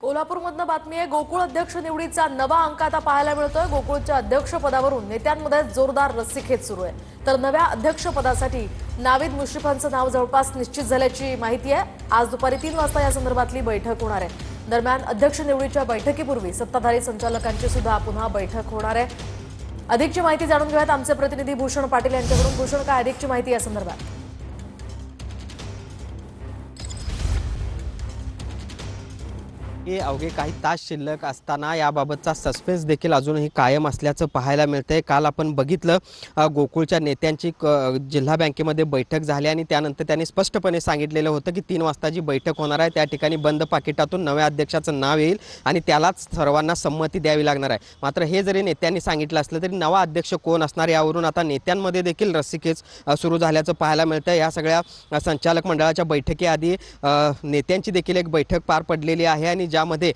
कोल्हापूरमधनं बातमी आहे। गोकुळ अध्यक्ष निवडीचा नवा अंक आता पाहायला मिळतोय। गोकुळच्या अध्यक्षपदावरून नेत्यांमध्ये जोरदार रस्सीखेच सुरू आहे। तर नव्या अध्यक्षपदासाठी नाविद मुश्रीफांचं नाव जवळपास निश्चित झाल्याची माहिती आहे। आज दुपारी 3 वाजता या संदर्भातली बैठक होणार आहे। दरम्यान अध्यक्ष निवडीच्या बैठकीपूर्वी सत्ताधारी संचालकांची सुद्धा पुन्हा बैठक होणार आहे। अधिकची माहिती जाणून घेऊयात आमचे प्रतिनिधी भूषण पाटील यांच्याकडून। भूषण, काय अधिकची माहिती या संदर्भात? अवघे काही तास शिल्लक असताना याबाबतचा सस्पेन्स देखील अजूनही कायम असल्याचं पाहायला मिळतंय। काल आपण बघितलं गोकुळच्या नेत्यांची जिल्हा बँकेमध्ये बैठक झाली आणि त्यानंतर त्यांनी स्पष्टपणे सांगितलेलं होतं की 3 वाजता जी बैठक होणार आहे त्या ठिकाणी बंद पाकिटातून नव्या अध्यक्षाचं नाव येईल आणि त्यालाच सर्वांना संमती द्यावी लागणार आहे। मात्र हे जरी नेत्यांनी सांगितलं असलं तरी नवा अध्यक्ष कोण असणार यावरून आता नेत्यांमध्ये देखील रस्सीखेच सुरू झाल्याचं पाहायला मिळतंय। या सगळ्या संचालक मंडळाच्या बैठकीआधी नेत्यांची देखील एक बैठक पार पडलेली आहे आणि ज्यामध्ये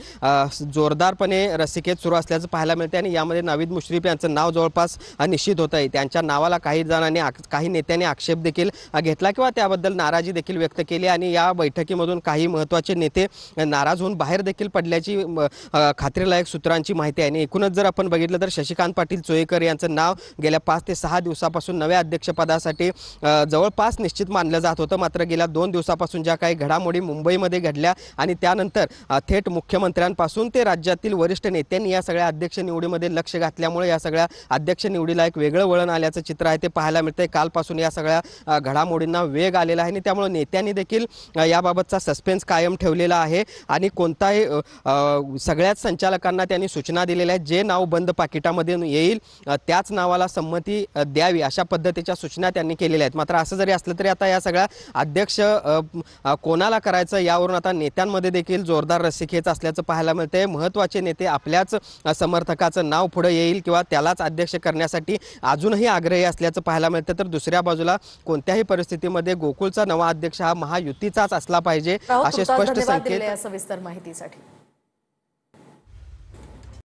जोरदारपणे रस्सीखेच सुरू असल्याचं पाहायला मिळते आणि यामध्ये नाविद मुश्रीफ यांचं नाव जवळपास निश्चित होत आहे। त्यांच्या नावाला काही जणांनी काही नेत्यांनी आक्षेप देखील घेतला किंवा त्याबद्दल नाराजी देखील व्यक्त केली आणि या बैठकीमधून काही महत्त्वाचे नेते नाराज होऊन बाहेर देखील पडल्याची खात्रीलायक सूत्रांची माहिती आहे। आणि एकूणच जर आपण बघितलं तर शशिकांत पाटील चोईकर यांचं नाव गेल्या 5 ते 6 दिवसापासून नव्या अध्यक्षपदासाठी जवळपास निश्चित मानलं जात होतं। मात्र गेल्या 2 दिवसापासून ज्या काही घडामोडी मुंबईमध्ये घडल्या आणि त्यानंतर थेट मुख्यमंत्र्यांपासून ते राज्यातील वरिष्ठ नेत्यांनी या सगळ्या अध्यक्ष निवडीमध्ये लक्ष घातल्यामुळे या सगळ्या अध्यक्ष निवडीला एक वेगळं वळण आल्याचं चित्र आहे ते पाहायला मिळतंय। कालपासून या सगळ्या घडामोडींना वेग आलेला आहे आणि त्यामुळे नेत्यांनी देखील याबाबतचा सस्पेन्स कायम ठेवलेला आहे आणि कोणताही सगळ्याच संचालकांना त्यांनी सूचना दिलेल्या आहेत जे नाव बंद पाकिटामध्ये येईल त्याच नावाला संमती द्यावी अशा पद्धतीच्या सूचना त्यांनी केलेल्या आहेत। मात्र असं जरी असलं तरी आता या सगळ्या अध्यक्ष कोणाला करायचं यावरून आता नेत्यांमध्ये देखील जोरदार रस्सीखेच असल्याचं पाहायला मिळते। महत्त्वाचे नेते आपल्याच समर्थकाचं नाव पुढे येईल किंवा त्यालाच अध्यक्ष करण्यासाठी अजूनही आग्रही असल्याचं पाहायला मिळतं। तर दुसऱ्या बाजूला कोणत्याही परिस्थितीमध्ये गोकुळचा नवा अध्यक्ष हा महायुतीचाच असला पाहिजे असे स्पष्ट संकेत सविस्तर माहितीसाठी